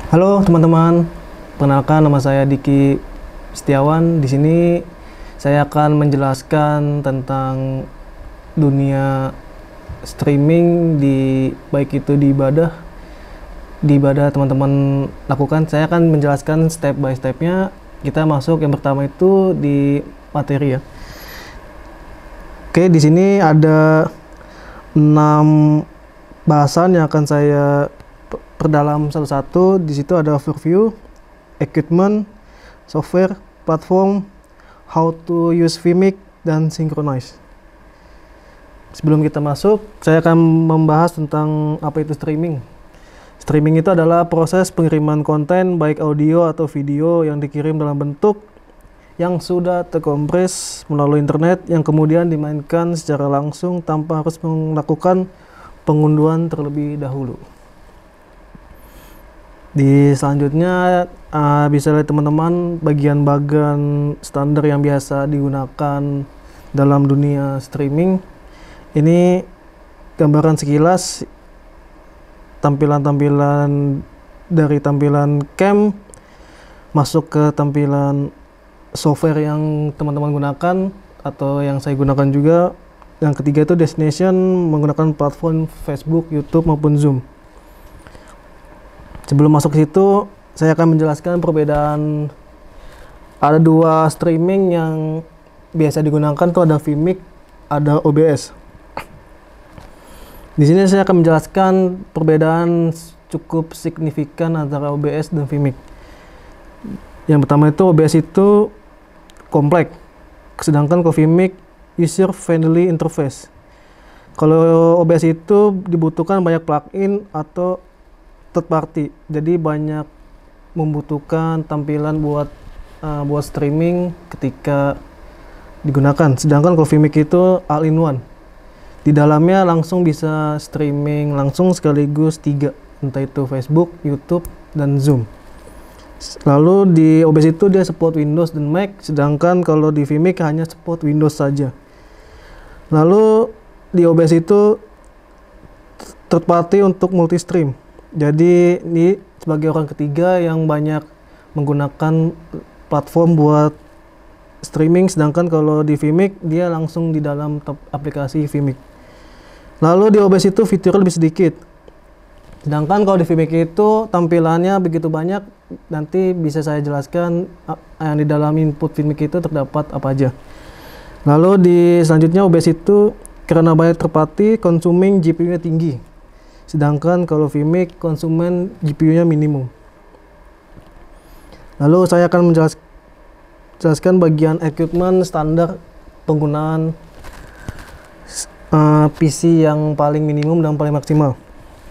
Halo teman-teman, perkenalkan nama saya Diki Setiawan. Di sini saya akan menjelaskan tentang dunia streaming baik itu di ibadah teman-teman lakukan. Saya akan menjelaskan step by stepnya. Kita masuk yang pertama itu di materi ya. Oke, di sini ada 6 bahasan yang akan saya perdalam satu-satu. Di situ ada overview, equipment, software, platform, how to use Vimic, dan synchronize. Sebelum kita masuk, saya akan membahas tentang apa itu streaming. Streaming itu adalah proses pengiriman konten baik audio atau video yang dikirim dalam bentuk yang sudah terkompres melalui internet yang kemudian dimainkan secara langsung tanpa harus melakukan pengunduhan terlebih dahulu. Di selanjutnya bisa lihat teman-teman bagian-bagian standar yang biasa digunakan dalam dunia streaming. Ini gambaran sekilas tampilan-tampilan dari tampilan cam masuk ke tampilan software yang teman-teman gunakan atau yang saya gunakan juga. Yang ketiga itu destination menggunakan platform Facebook, YouTube maupun Zoom. Sebelum masuk ke situ, saya akan menjelaskan perbedaan. Ada 2 streaming yang biasa digunakan tuh, ada Vimic, ada OBS. Di sini saya akan menjelaskan perbedaan cukup signifikan antara OBS dan Vimic. Yang pertama itu OBS itu kompleks, sedangkan kalau Vimic user friendly interface. Kalau OBS itu dibutuhkan banyak plugin atau third party, jadi banyak membutuhkan tampilan buat streaming ketika digunakan. Sedangkan kalau Vimic itu all in one, di dalamnya langsung bisa streaming langsung sekaligus 3, entah itu Facebook, YouTube, dan Zoom. Lalu di OBS itu dia support Windows dan Mac, sedangkan kalau di Vimic hanya support Windows saja. Lalu di OBS itu third party untuk multi stream. Jadi ini sebagai orang ketiga yang banyak menggunakan platform buat streaming, sedangkan kalau di Vimic dia langsung di dalam aplikasi Vimic. Lalu di OBS itu fiturnya lebih sedikit, sedangkan kalau di Vimic itu tampilannya begitu banyak. Nanti bisa saya jelaskan yang di dalam input Vimic itu terdapat apa aja. Lalu di selanjutnya OBS itu karena banyak terpati, consuming GPU-nya tinggi, sedangkan kalau Vimic konsumen GPU-nya minimum. Lalu saya akan menjelaskan bagian equipment standar penggunaan PC yang paling minimum dan paling maksimal.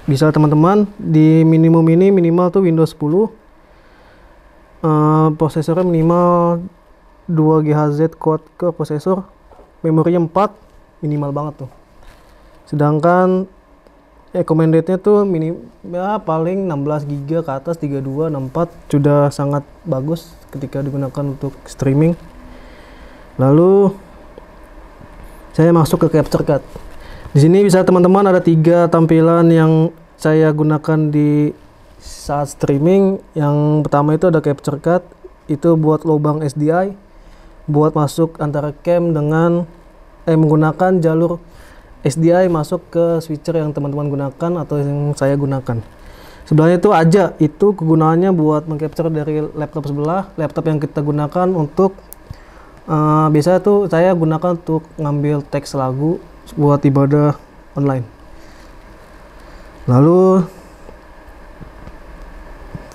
Bisa teman-teman di minimum ini minimal tuh Windows 10, prosesornya minimal 2 GHz quad core prosesor, memorinya 4, minimal banget tuh. Sedangkan recommended-nya tuh paling 16 GB ke atas, 32, 64 sudah sangat bagus ketika digunakan untuk streaming. Lalu saya masuk ke capture card. Di sini bisa teman-teman ada 3 tampilan yang saya gunakan di saat streaming. Yang pertama itu ada capture card, itu buat lubang SDI, buat masuk antara cam dengan menggunakan jalur SDI masuk ke switcher yang teman-teman gunakan atau yang saya gunakan. Sebelahnya itu aja, itu kegunaannya buat mengcapture dari laptop sebelah, laptop yang kita gunakan untuk biasanya tuh saya gunakan untuk ngambil teks lagu buat ibadah online. Lalu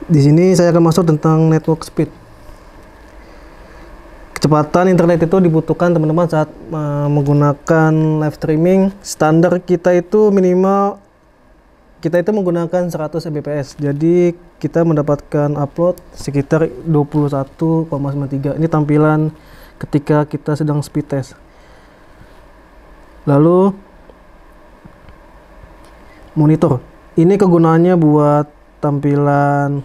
di sini saya akan masuk tentang network speed. Kecepatan internet itu dibutuhkan teman-teman saat menggunakan live streaming. Standar kita itu minimal menggunakan 100 Mbps. Jadi kita mendapatkan upload sekitar 21,93. Ini tampilan ketika kita sedang speed test. Lalu monitor. Ini kegunaannya buat tampilan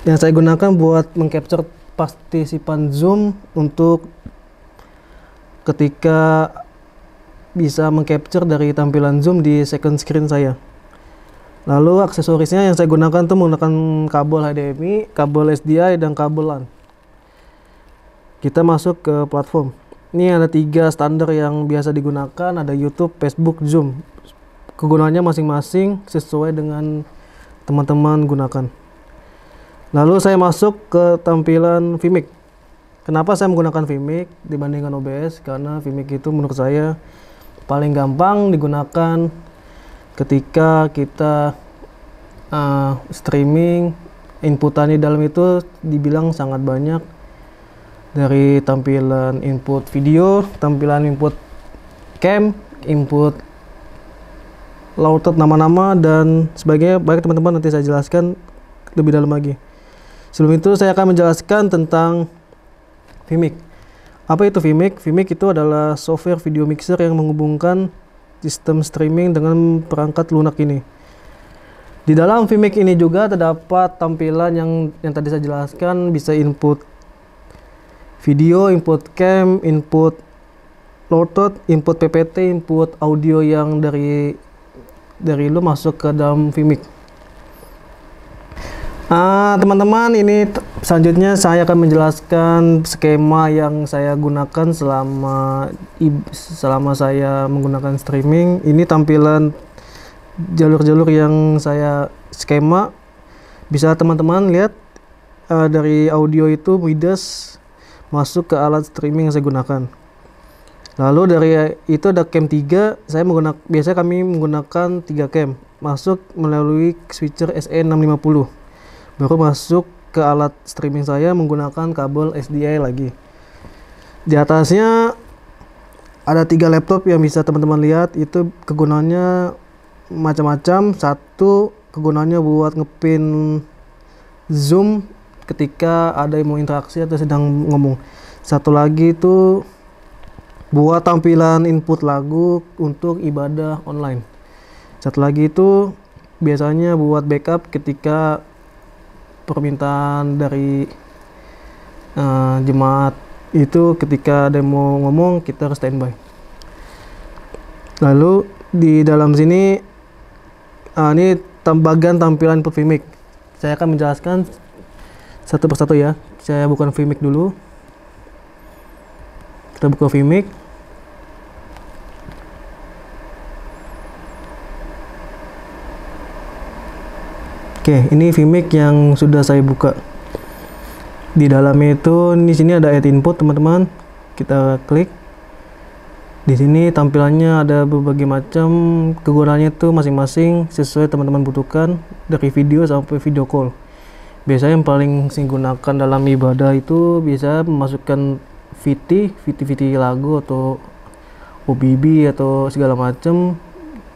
yang saya gunakan buat mengcapture partisipan Zoom untuk ketika bisa mengcapture dari tampilan Zoom di second screen saya. Lalu aksesorisnya yang saya gunakan tuh menggunakan kabel HDMI, kabel SDI, dan kabel LAN. Kita masuk ke platform. Ini ada 3 standar yang biasa digunakan, ada YouTube, Facebook, Zoom. Kegunaannya masing-masing sesuai dengan teman-teman gunakan. Lalu saya masuk ke tampilan Vimic. Kenapa saya menggunakan Vimic dibandingkan OBS? Karena Vimic itu menurut saya paling gampang digunakan ketika kita streaming. Inputannya dalam itu dibilang sangat banyak, dari tampilan input video, tampilan input cam, input louted nama-nama dan sebagainya. Baik teman-teman, nanti saya jelaskan lebih dalam lagi. Sebelum itu saya akan menjelaskan tentang Vimic. Apa itu Vimic? Vimic itu adalah software video mixer yang menghubungkan sistem streaming dengan perangkat lunak ini. Di dalam Vimic ini juga terdapat tampilan yang tadi saya jelaskan, bisa input video, input cam, input louted, input PPT, input audio yang dari lu masuk ke dalam Vimic. Teman-teman, ini selanjutnya saya akan menjelaskan skema yang saya gunakan selama saya menggunakan streaming. Ini tampilan jalur-jalur yang saya skema. Bisa teman-teman lihat dari audio itu midas masuk ke alat streaming yang saya gunakan. Lalu dari itu ada cam 3. Biasanya kami menggunakan 3 cam. Masuk melalui switcher SE650. Baru masuk ke alat streaming saya menggunakan kabel SDI lagi. Di atasnya ada 3 laptop yang bisa teman-teman lihat. Itu kegunaannya macam-macam. Satu, kegunaannya buat ngepin zoom ketika ada yang mau interaksi atau sedang ngomong. Satu lagi itu buat tampilan input lagu untuk ibadah online. Satu lagi itu biasanya buat backup ketika permintaan dari jemaat itu, ketika ada yang mau ngomong kita harus standby. Lalu di dalam sini ini bagian tampilan input Vimic. Saya akan menjelaskan satu persatu ya. Saya buka Vimic dulu. Kita buka Vimic. Oke, ini Vimic yang sudah saya buka. Di dalamnya itu di sini ada add input, teman-teman. Kita klik. Di sini tampilannya ada berbagai macam, kegunaannya itu masing-masing sesuai teman-teman butuhkan, dari video sampai video call. Biasanya yang paling saya gunakan dalam ibadah itu bisa memasukkan VT lagu atau OBB atau segala macam.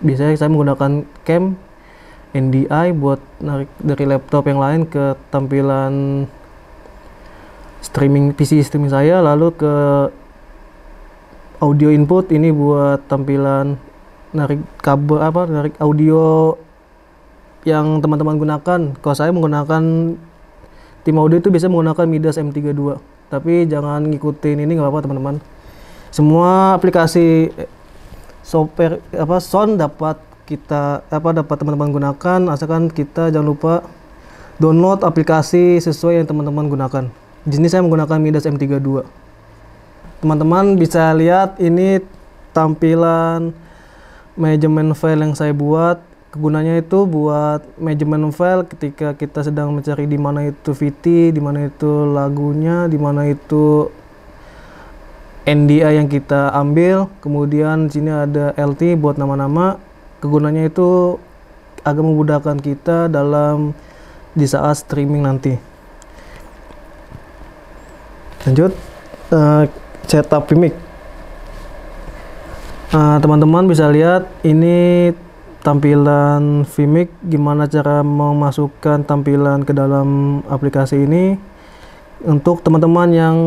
Biasanya saya menggunakan cam NDI buat narik dari laptop yang lain ke tampilan PC streaming saya, lalu ke audio input ini buat tampilan narik kabel narik audio yang teman-teman gunakan. Kalau saya menggunakan tim audio itu biasa menggunakan Midas M32, tapi jangan ngikutin ini, nggak apa-apa teman-teman. Semua aplikasi software sound dapat teman-teman gunakan, asalkan kita jangan lupa download aplikasi sesuai yang teman-teman gunakan. Di sini saya menggunakan Midas M32. Teman-teman bisa lihat ini tampilan manajemen file yang saya buat. Kegunaannya itu buat manajemen file ketika kita sedang mencari di mana itu VT, di mana itu lagunya, di mana itu NDI yang kita ambil. Kemudian di sini ada LT buat nama-nama. Kegunaannya itu agak memudahkan kita di saat streaming nanti. Lanjut, setup Vimic. Teman-teman bisa lihat ini tampilan Vimic, gimana cara memasukkan tampilan ke dalam aplikasi ini. Untuk teman-teman yang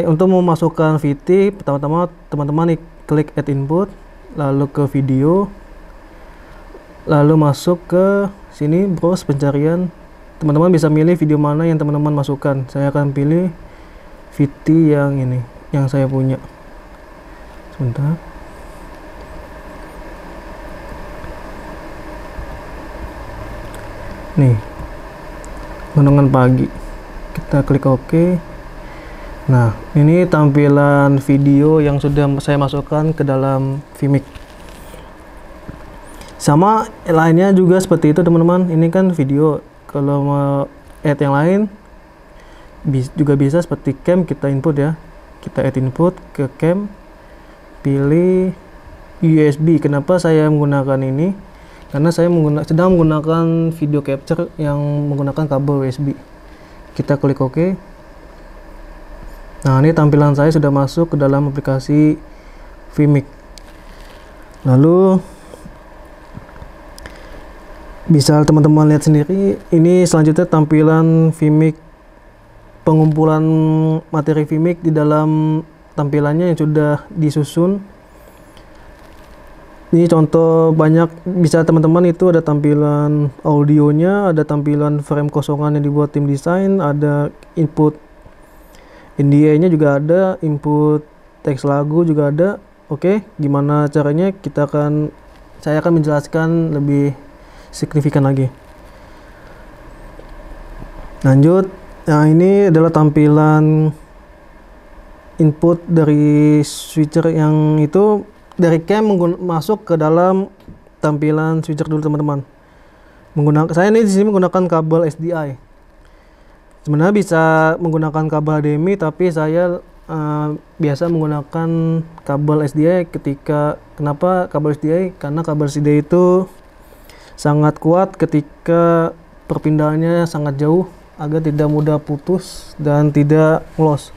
untuk memasukkan VT, pertama-tama teman-teman klik add input, lalu ke video, lalu masuk ke sini browse pencarian. Teman-teman bisa milih video mana yang teman-teman masukkan. Saya akan pilih VT yang ini, yang saya punya. Sebentar. nih, renungan pagi. Kita klik OK. Nah, ini tampilan video yang sudah saya masukkan ke dalam Vimic. Sama lainnya juga seperti itu teman-teman. Ini kan video. Kalau mau add yang lain juga bisa seperti cam, kita input ya. Kita add input ke cam, pilih USB. Kenapa saya menggunakan ini? Karena saya sedang menggunakan video capture yang menggunakan kabel USB. Kita klik OK. Nah, ini tampilan saya sudah masuk ke dalam aplikasi Vimic. Lalu bisa teman-teman lihat sendiri, ini selanjutnya tampilan Vimic, pengumpulan materi Vimic di dalam tampilannya yang sudah disusun. Ini contoh banyak, bisa teman-teman itu ada tampilan audionya, ada tampilan frame kosongan yang dibuat tim desain, ada input NDA-nya juga ada, input teks lagu juga ada. Oke, gimana caranya? Saya akan menjelaskan lebih signifikan lagi. Lanjut. Nah, ini adalah tampilan input dari switcher yang itu dari cam masuk ke dalam tampilan switcher dulu teman-teman. Saya ini di sini menggunakan kabel SDI. Sebenarnya bisa menggunakan kabel HDMI, tapi saya biasa menggunakan kabel SDI kenapa kabel SDI? Karena kabel SDI itu sangat kuat ketika perpindahannya sangat jauh, agar tidak mudah putus dan tidak loss.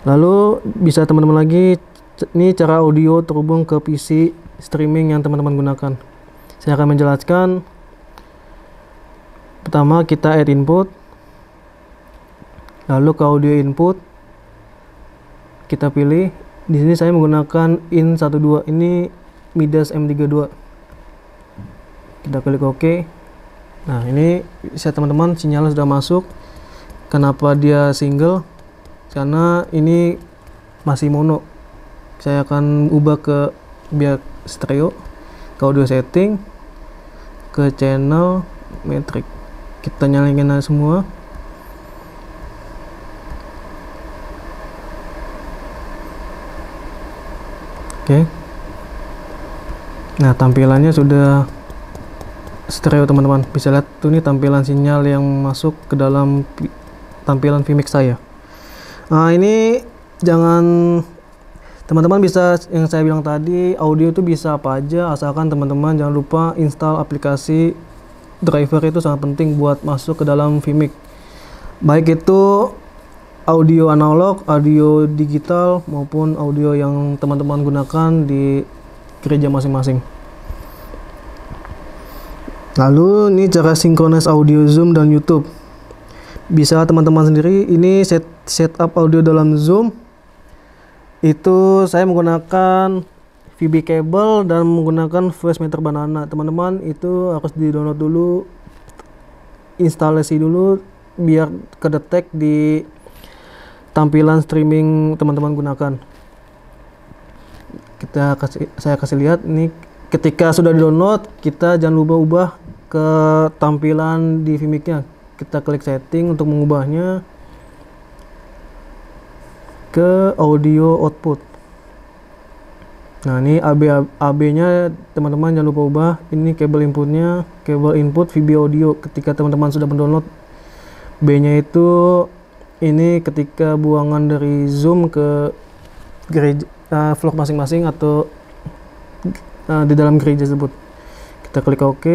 Lalu bisa teman-teman lagi, ini cara audio terhubung ke PC streaming yang teman-teman gunakan. Saya akan menjelaskan. Pertama, kita add input, lalu ke audio input kita pilih. Di sini saya menggunakan in12, ini Midas M32. Kita klik OK. Nah, ini bisa teman-teman, sinyal sudah masuk. Kenapa dia single? Karena ini masih mono. Saya akan ubah ke biar stereo, ke audio setting, ke channel metric. Kita nyalain semua. Oke. Nah, tampilannya sudah stereo teman-teman. Bisa lihat tuh, ini tampilan sinyal yang masuk ke dalam tampilan Vimic saya. Nah, ini teman-teman bisa, yang saya bilang tadi, audio itu bisa apa aja, asalkan teman-teman jangan lupa install aplikasi driver. Itu sangat penting buat masuk ke dalam Vimic, baik itu audio analog, audio digital, maupun audio yang teman-teman gunakan di gereja masing-masing. Lalu ini cara sinkronis audio Zoom dan YouTube. Bisa teman-teman sendiri. Ini setup audio dalam Zoom. Itu saya menggunakan VB cable dan menggunakan voice meter banana. Teman-teman itu harus di-download dulu, instalasi dulu biar kedetek di tampilan streaming teman-teman gunakan. Saya kasih lihat ini, ketika sudah di-download, kita jangan lupa ubah ke tampilan di Vimic-nya. Kita klik setting untuk mengubahnya ke audio output. Nah, ini AB-nya teman-teman jangan lupa ubah. Ini kabel inputnya, kabel input VB audio. Ketika teman-teman sudah mendownload, B-nya itu ini ketika buangan dari Zoom ke gereja, vlog masing-masing atau di dalam gereja tersebut. Kita klik OK.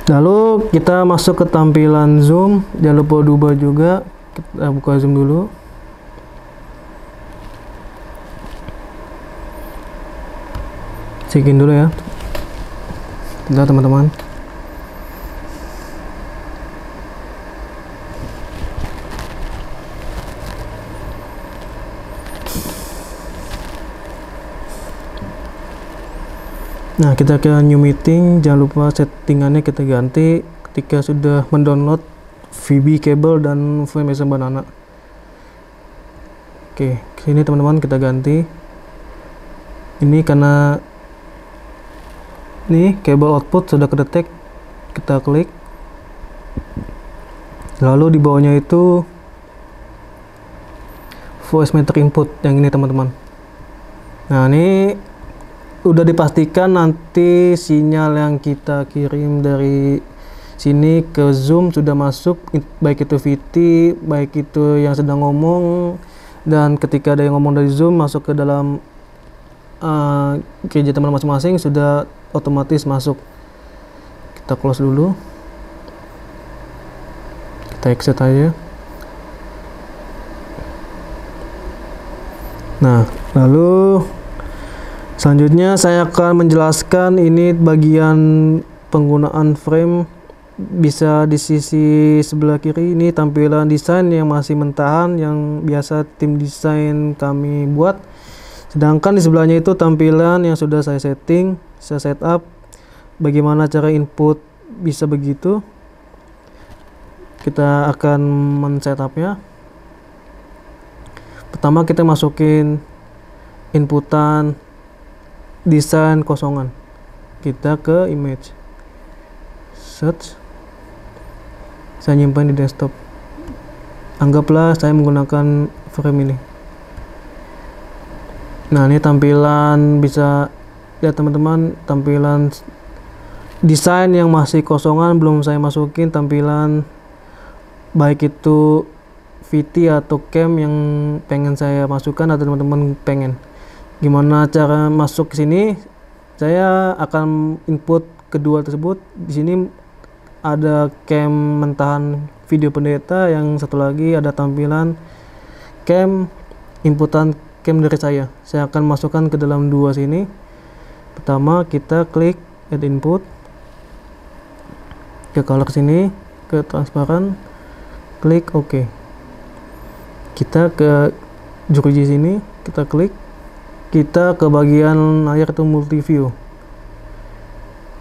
Lalu kita masuk ke tampilan Zoom. Jangan lupa diubah juga. Kita buka Zoom dulu. Checkin dulu ya. Bentar teman-teman. Nah, kita ke new meeting. Jangan lupa settingannya kita ganti ketika sudah mendownload VB cable dan VMS banana. Oke, sini teman-teman kita ganti. Ini karena nih kabel output sudah kedetek, kita klik. Lalu di bawahnya itu voice meter input yang ini teman-teman. Nah, ini udah dipastikan nanti sinyal yang kita kirim dari sini ke Zoom sudah masuk, baik itu VT, baik itu yang sedang ngomong, dan ketika ada yang ngomong dari Zoom masuk ke dalam gadget teman masing-masing sudah otomatis masuk. Kita close dulu, kita exit aja. Nah, lalu selanjutnya saya akan menjelaskan ini bagian penggunaan frame. Bisa di sisi sebelah kiri ini tampilan desain yang masih mentahan yang biasa tim desain kami buat. Sedangkan di sebelahnya itu tampilan yang sudah saya setting, saya setup. Bagaimana cara input bisa begitu? Kita akan men-setupnya. Pertama kita masukin inputan desain kosongan. Kita ke image, search. Saya nyimpan di desktop. Anggaplah saya menggunakan frame ini. Nah, ini tampilan, bisa lihat teman-teman, tampilan desain yang masih kosongan belum saya masukin tampilan, baik itu VT atau cam yang pengen saya masukkan atau teman-teman pengen. Gimana cara masuk ke sini? Saya akan input kedua tersebut. Di sini ada cam mentahan video pendeta, yang satu lagi ada tampilan cam inputan cam dari saya. Saya akan masukkan ke dalam dua sini. Pertama kita klik add input, ke color sini, ke transparan, klik OK. Kita ke jeruji sini, kita klik, kita ke bagian layar itu multi view.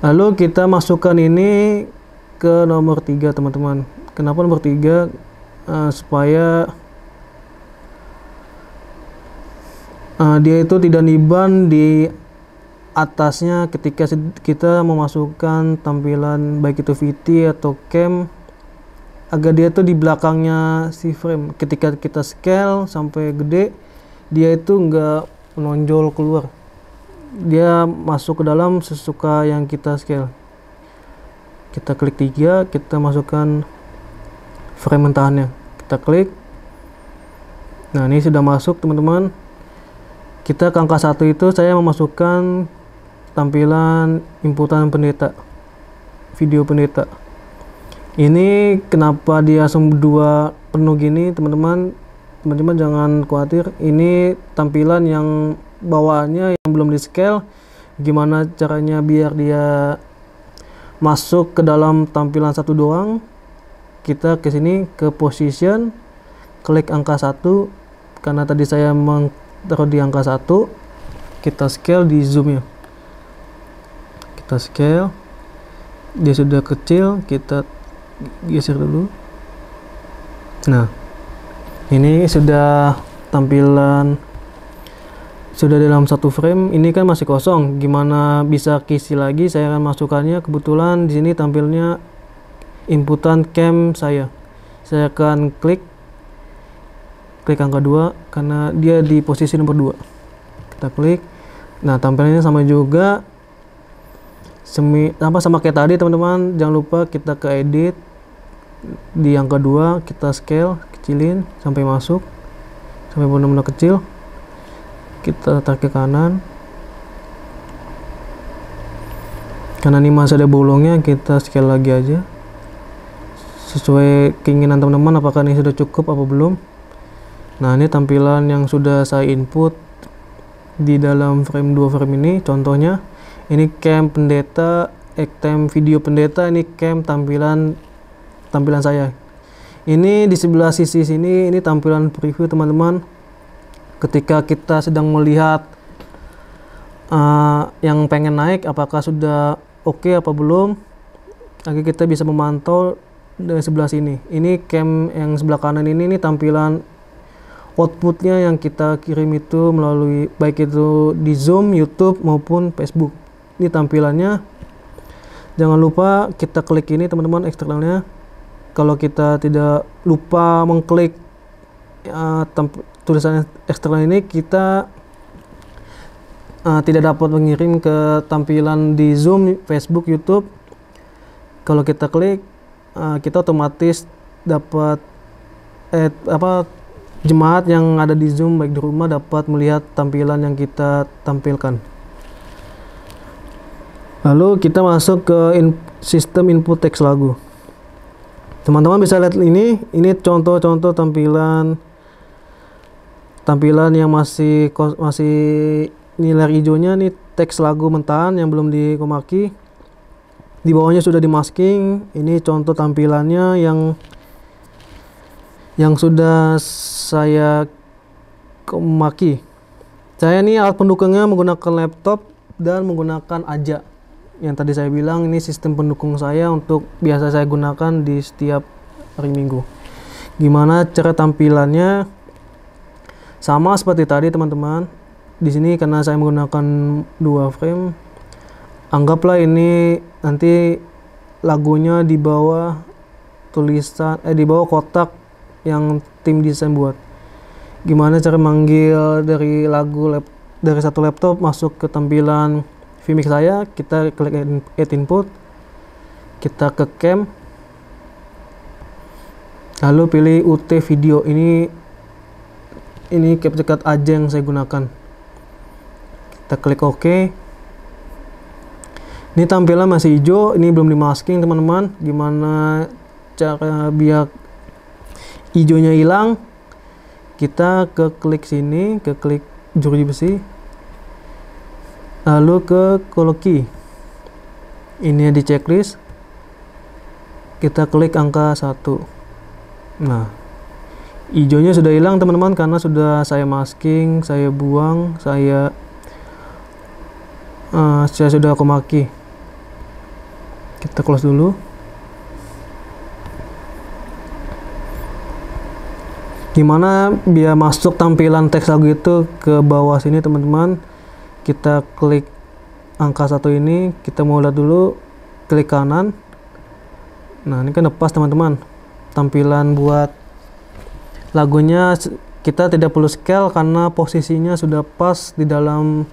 Lalu kita masukkan ini ke nomor 3 teman-teman. Kenapa nomor 3? Supaya dia itu tidak niban di atasnya ketika kita memasukkan tampilan baik itu VT atau cam, agar dia itu di belakangnya si frame. Ketika kita scale sampai gede, dia itu enggak menonjol keluar, dia masuk ke dalam sesuka yang kita scale. Kita klik 3, kita masukkan frame mentahannya, kita klik. Nah, ini sudah masuk teman-teman. Kita ke angka 1 itu saya memasukkan tampilan inputan pendeta, video pendeta. Ini kenapa dia langsung 2 penuh gini teman-teman? Teman-teman jangan khawatir, ini tampilan yang bawaannya yang belum di scale. Gimana caranya biar dia masuk ke dalam tampilan 1 doang? Kita ke sini ke position, klik angka 1. Karena tadi saya taruh di angka 1, kita scale di zoom ya. Kita scale, dia sudah kecil, kita geser dulu. Nah, ini sudah tampilan sudah dalam 1 frame. Ini kan masih kosong, gimana bisa kisi lagi? Saya akan masukkannya. Kebetulan di sini tampilnya inputan cam saya akan klik angka 2 karena dia di posisi nomor 2. Kita klik. Nah, tampilannya sama juga, sama kayak tadi teman-teman. Jangan lupa kita ke edit, di angka 2 kita scale, kecilin sampai masuk, sampai benar-benar kecil. Kita tarik ke kanan. Karena ini masih ada bolongnya, kita scale lagi aja sesuai keinginan teman-teman, apakah ini sudah cukup apa belum. Nah, ini tampilan yang sudah saya input di dalam frame 2 frame ini. Contohnya ini cam pendeta, cam video pendeta, ini cam tampilan saya. Ini di sebelah sisi sini, ini tampilan preview teman-teman. Ketika kita sedang melihat yang pengen naik, apakah sudah oke apa belum, agar kita bisa memantau dari sebelah sini. Ini cam yang sebelah kanan ini tampilan outputnya yang kita kirim itu melalui baik itu di Zoom, YouTube maupun Facebook. Ini tampilannya. Jangan lupa kita klik ini teman-teman, eksternalnya. Kalau kita tidak lupa mengklik tulisan eksternal ini, kita tidak dapat mengirim ke tampilan di Zoom, Facebook, YouTube. Kalau kita klik, kita otomatis dapat jemaat yang ada di Zoom baik di rumah dapat melihat tampilan yang kita tampilkan. Lalu kita masuk ke sistem input teks lagu. Teman-teman bisa lihat ini contoh-contoh tampilan yang masih nilai hijaunya nih, teks lagu mentahan yang belum dikomaki. Di bawahnya sudah di masking. Ini contoh tampilannya yang sudah saya komaki. Saya ini alat pendukungnya menggunakan laptop dan menggunakan AJA. Yang tadi saya bilang ini sistem pendukung saya untuk biasa saya gunakan di setiap hari Minggu. Gimana cara tampilannya? Sama seperti tadi teman-teman. Di sini karena saya menggunakan 2 frame, anggaplah ini nanti lagunya di bawah tulisan di bawah kotak yang tim desain buat. Gimana cara manggil dari dari satu laptop masuk ke tampilan Vmix saya? Kita klik add input, kita ke cam, lalu pilih UT video. Ini capture card aja yang saya gunakan. Kita klik OK. Ini tampilan masih hijau, ini belum di masking teman-teman. Gimana cara biar hijaunya hilang? Kita klik sini, klik jeruji besi, lalu ke color key. Ini di checklist, kita klik angka 1. Nah, hijaunya sudah hilang teman-teman karena sudah saya masking, saya buang, saya sudah komaki. Kita close dulu. Gimana biar masuk tampilan teks lagu itu ke bawah sini teman-teman? Kita klik angka 1 ini, kita mau lihat dulu, klik kanan. Nah, ini kan pas teman-teman. Tampilan buat lagunya kita tidak perlu scale karena posisinya sudah pas di dalam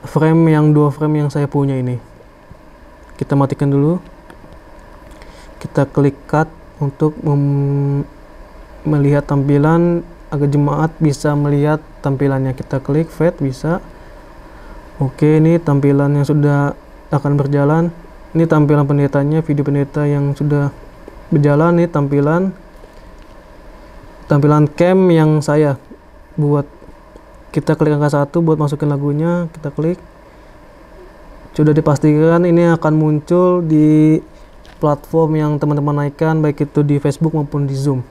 frame yang 2 frame yang saya punya ini. Kita matikan dulu. Kita klik cut untuk melihat tampilan agar jemaat bisa melihat tampilannya. Kita klik fade, bisa. Oke, ini tampilan yang sudah akan berjalan. Ini tampilan pendetanya, video pendeta yang sudah berjalan. Ini tampilan cam yang saya buat. Kita klik angka 1 buat masukin lagunya. Kita klik. Sudah dipastikan ini akan muncul di platform yang teman-teman naikkan, baik itu di Facebook maupun di Zoom.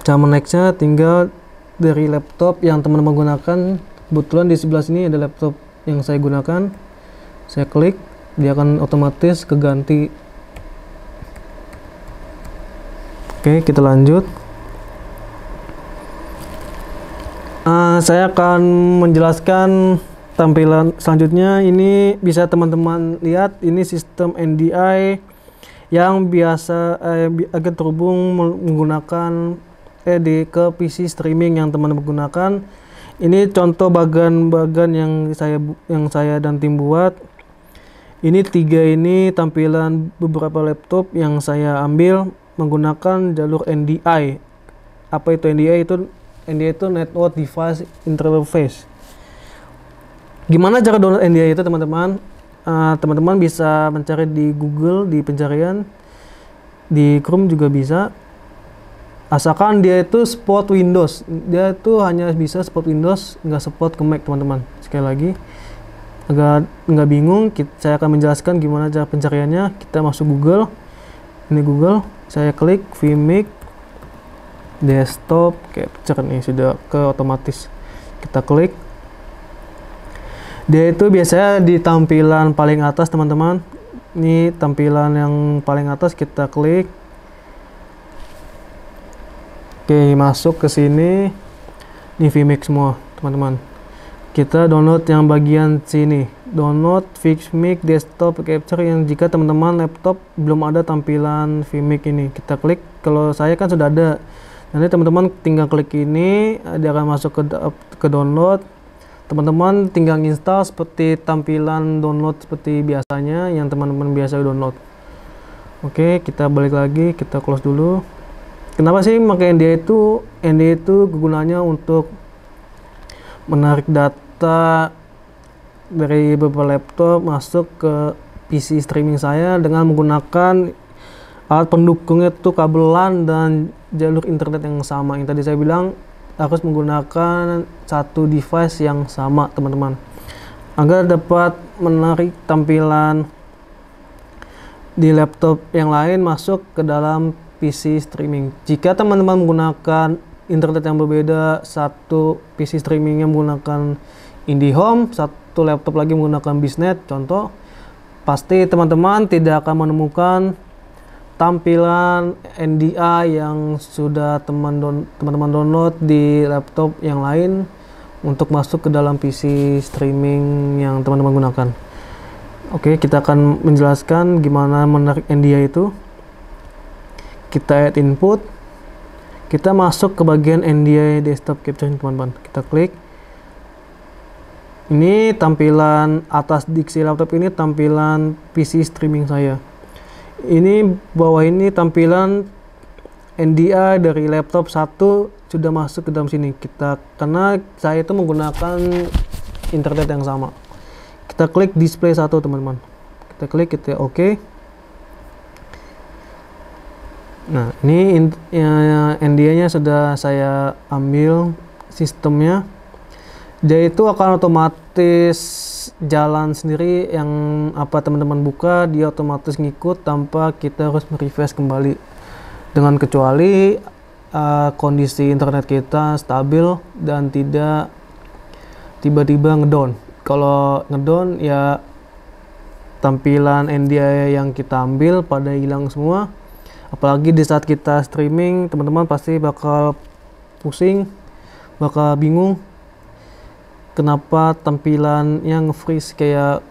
Cara menaiknya tinggal dari laptop yang teman-teman gunakan. Kebetulan di sebelah sini ada laptop yang saya gunakan. Saya klik, dia akan otomatis keganti. Oke, kita lanjut. Saya akan menjelaskan tampilan selanjutnya. Ini bisa teman-teman lihat, ini sistem NDI yang biasa akan terhubung menggunakan ke PC streaming yang teman-teman gunakan. Ini contoh bagan-bagan yang saya dan tim buat. Ini 3 ini tampilan beberapa laptop yang saya ambil menggunakan jalur NDI. Apa itu NDI? NDI itu Network Device Interface. Gimana cara download NDI itu teman-teman? Teman-teman bisa mencari di Google, di pencarian, di Chrome juga bisa. Asalkan dia itu support Windows. Dia itu hanya bisa support Windows, nggak support ke Mac teman-teman. Sekali lagi, agak nggak bingung, saya akan menjelaskan gimana cara pencariannya. Kita masuk Google. Ini Google, saya klik Vmix desktop capture, nih sudah ke otomatis. Kita klik. Dia itu biasanya di tampilan paling atas teman-teman. Ini tampilan yang paling atas, kita klik. Oke, masuk ke sini. Ini Vmix semua, teman-teman. Kita download yang bagian sini. Download Vmix Desktop Capture yang jika teman-teman laptop belum ada tampilan Vmix ini. Kita klik. Kalau saya kan sudah ada. Nanti teman-teman tinggal klik ini, dia akan masuk ke download. Teman-teman tinggal install seperti tampilan download seperti biasanya yang teman-teman biasa download. Oke, kita balik lagi, kita close dulu. Kenapa sih pakai NDA itu? NDA itu gunanya untuk menarik data dari beberapa laptop masuk ke PC streaming saya dengan menggunakan alat pendukungnya itu kabel LAN dan jalur internet yang sama. Yang tadi saya bilang harus menggunakan satu device yang sama, teman-teman, agar dapat menarik tampilan di laptop yang lain masuk ke dalam PC streaming. Jika teman-teman menggunakan internet yang berbeda, satu PC streamingnya menggunakan IndiHome, satu laptop lagi menggunakan Biznet contoh, pasti teman-teman tidak akan menemukan tampilan NDI yang sudah teman-teman download di laptop yang lain untuk masuk ke dalam PC streaming yang teman-teman gunakan. Oke, kita akan menjelaskan gimana menarik NDI itu. Kita add input, kita masuk ke bagian NDI Desktop Capture, teman-teman. Kita klik. Ini tampilan atas diksi laptop, ini tampilan PC streaming saya. Ini bawah ini tampilan NDI dari laptop 1 sudah masuk ke dalam sini. Karena saya itu menggunakan internet yang sama. Kita klik display 1, teman-teman. Kita klik, kita oke. Nah, ini NDI-nya sudah saya ambil sistemnya. Dia itu akan otomatis jalan sendiri, yang apa teman-teman buka dia otomatis ngikut tanpa kita harus merefresh kembali, dengan kecuali kondisi internet kita stabil dan tidak tiba-tiba ngedown. Kalau ngedown ya tampilan NDI yang kita ambil pada hilang semua. Apalagi di saat kita streaming, teman-teman pasti bakal pusing, bakal bingung kenapa tampilannya nge-freeze kayak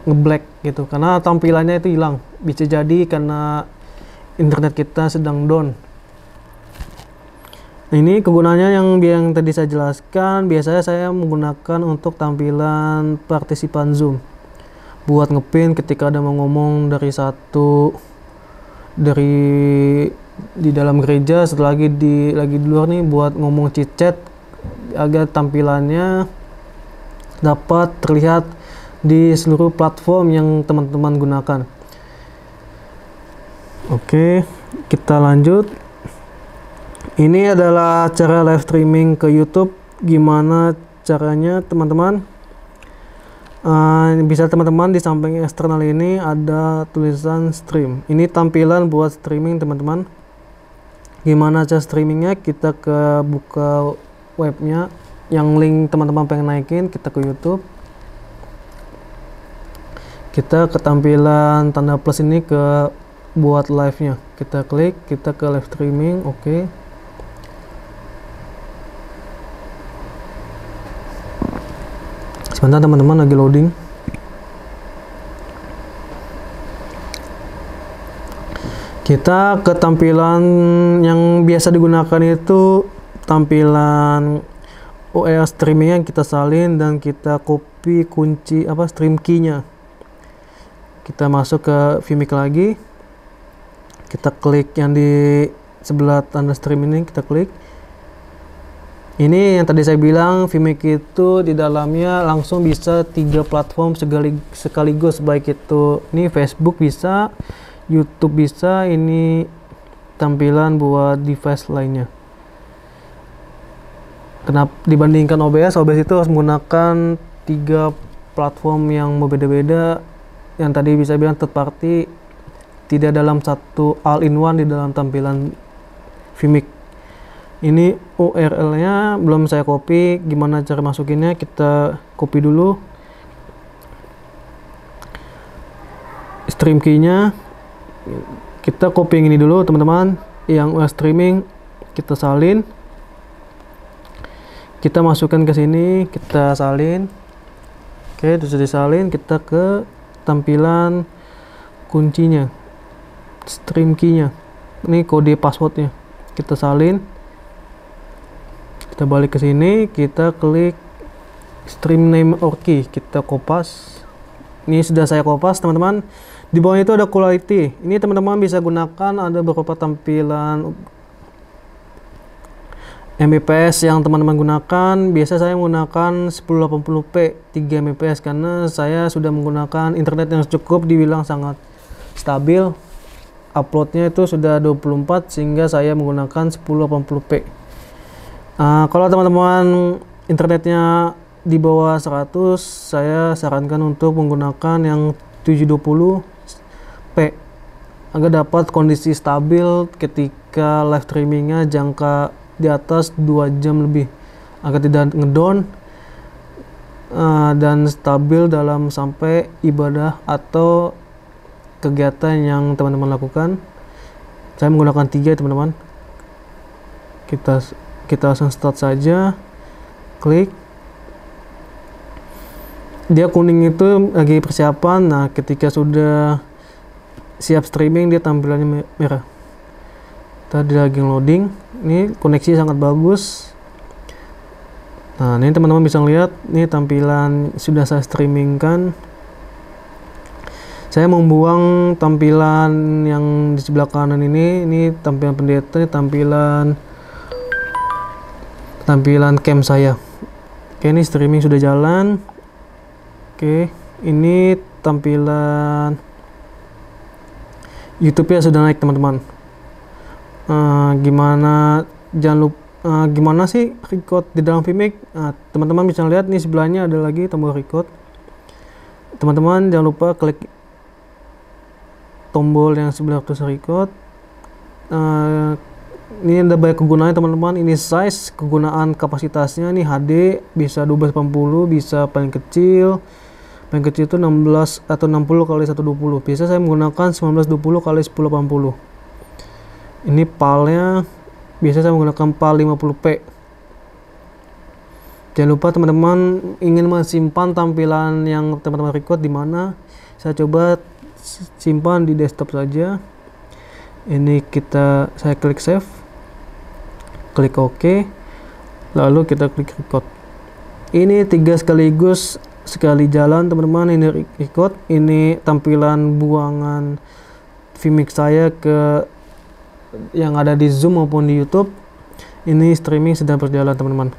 nge-black gitu, karena tampilannya itu hilang. Bisa jadi karena internet kita sedang down. Nah, ini kegunaannya yang tadi saya jelaskan. Biasanya saya menggunakan untuk tampilan partisipan Zoom buat ngepin ketika ada mau ngomong di dalam gereja, setelah lagi di luar nih buat ngomong chit chat, agar tampilannya dapat terlihat di seluruh platform yang teman-teman gunakan. Oke, kita lanjut. Ini adalah cara live streaming ke YouTube. Gimana caranya, teman-teman? Bisa teman-teman di samping eksternal ini ada tulisan stream. Ini tampilan buat streaming, teman-teman. Gimana cara streamingnya? Kita ke buka webnya, yang link teman-teman pengen naikin, kita ke YouTube. Kita ke tampilan tanda plus ini ke buat live-nya. Kita klik, kita ke live streaming, oke. Sebentar teman-teman, lagi loading. Kita ke tampilan yang biasa digunakan itu tampilan URL streaming yang kita salin dan kita copy kunci stream key-nya. Kita masuk ke Vmix lagi. Kita klik yang di sebelah tanda stream ini, kita klik. Ini yang tadi saya bilang, Vmix itu di dalamnya langsung bisa 3 platform sekaligus, baik itu ini Facebook bisa, YouTube bisa, ini tampilan buat device lainnya. Kenapa dibandingkan OBS itu harus menggunakan 3 platform yang berbeda-beda, yang tadi bisa bilang third party, tidak dalam satu all-in-one di dalam tampilan Vmix. Ini URL-nya belum saya copy. Gimana cara masukinnya? Kita copy dulu stream key-nya. Kita copy yang ini dulu, teman-teman, yang URL streaming. kita salin, kita masukkan ke sini, kita salin. Oke, sudah disalin, kita ke tampilan kuncinya, stream key-nya. Ini kode passwordnya, kita salin, kita balik ke sini, kita klik stream name or key, kita kopas. Ini sudah saya kopas teman-teman. Di bawah itu ada quality, ini teman-teman bisa gunakan, ada beberapa tampilan Mbps yang teman-teman gunakan. Biasa saya menggunakan 1080p 3 Mbps karena saya sudah menggunakan internet yang cukup, dibilang sangat stabil. Uploadnya itu sudah 24 sehingga saya menggunakan 1080p. Kalau teman-teman internetnya di bawah 100, saya sarankan untuk menggunakan yang 720p agar dapat kondisi stabil ketika live streamingnya jangka di atas 2 jam lebih, agar tidak ngedown dan stabil dalam sampai ibadah atau kegiatan yang teman-teman lakukan. Saya menggunakan 3 teman-teman. Kita langsung start saja, klik. Dia kuning itu lagi persiapan. Nah, ketika sudah siap streaming dia tampilannya merah. Tadi lagi loading. Ini koneksi sangat bagus. Nah, ini teman-teman bisa lihat, ini tampilan sudah saya streamingkan. Saya membuang tampilan yang di sebelah kanan ini tampilan pendeta, ini tampilan cam saya. Oke, ini streaming sudah jalan. Oke, ini tampilan YouTube-nya sudah naik teman-teman. Gimana sih record di dalam Vimic? Teman-teman bisa lihat nih sebelahnya ada lagi tombol record. Teman-teman jangan lupa klik tombol yang sebelah atas record. Ini ada banyak kegunaannya teman-teman. Ini size, kegunaan kapasitasnya nih HD, bisa 1280, bisa paling kecil itu 16 atau 60 kali 120. Biasa saya menggunakan 1920 kali 1080. Ini PAL-nya, biasa saya menggunakan PAL 50p. Jangan lupa teman-teman ingin menyimpan tampilan yang teman-teman record di mana. Saya coba simpan di desktop saja. Ini saya klik save, klik OK, lalu kita klik record. Ini 3 sekali jalan teman-teman. Ini record, ini tampilan buangan Vimic saya ke yang ada di Zoom maupun di YouTube. Ini streaming sedang berjalan teman-teman.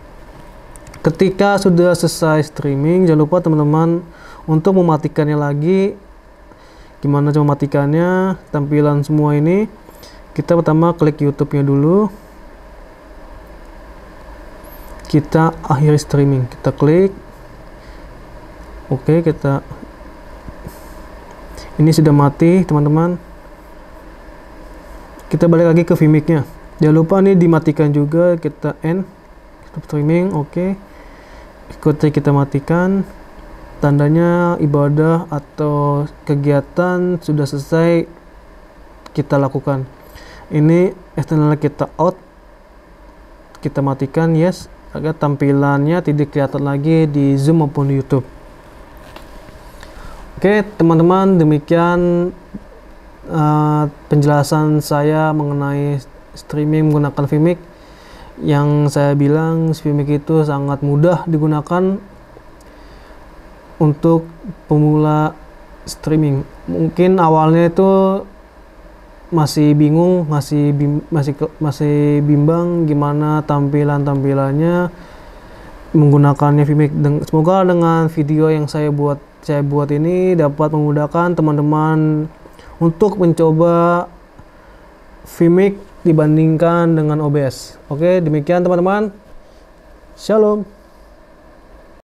Ketika sudah selesai streaming, jangan lupa teman-teman untuk mematikannya lagi. Gimana cara mematikannya? Tampilan semua ini, kita pertama klik YouTube-nya dulu, kita akhiri streaming, kita klik oke. Ini sudah mati teman-teman. Kita balik lagi ke Vimic-nya. Jangan lupa nih dimatikan juga, kita end stop streaming. Oke, ikuti, kita matikan. Tandanya ibadah atau kegiatan sudah selesai kita lakukan. Ini external kita out, kita matikan yes, agar tampilannya tidak kelihatan lagi di Zoom maupun di YouTube. Oke teman-teman, demikian penjelasan saya mengenai streaming menggunakan Vimic. Yang saya bilang Vimic itu sangat mudah digunakan untuk pemula streaming. Mungkin awalnya itu masih bingung, masih bimbang gimana tampilannya menggunakannya Vimic. Semoga dengan video yang saya buat ini dapat memudahkan teman-teman untuk mencoba Vimic dibandingkan dengan OBS. Oke, demikian teman-teman. Shalom.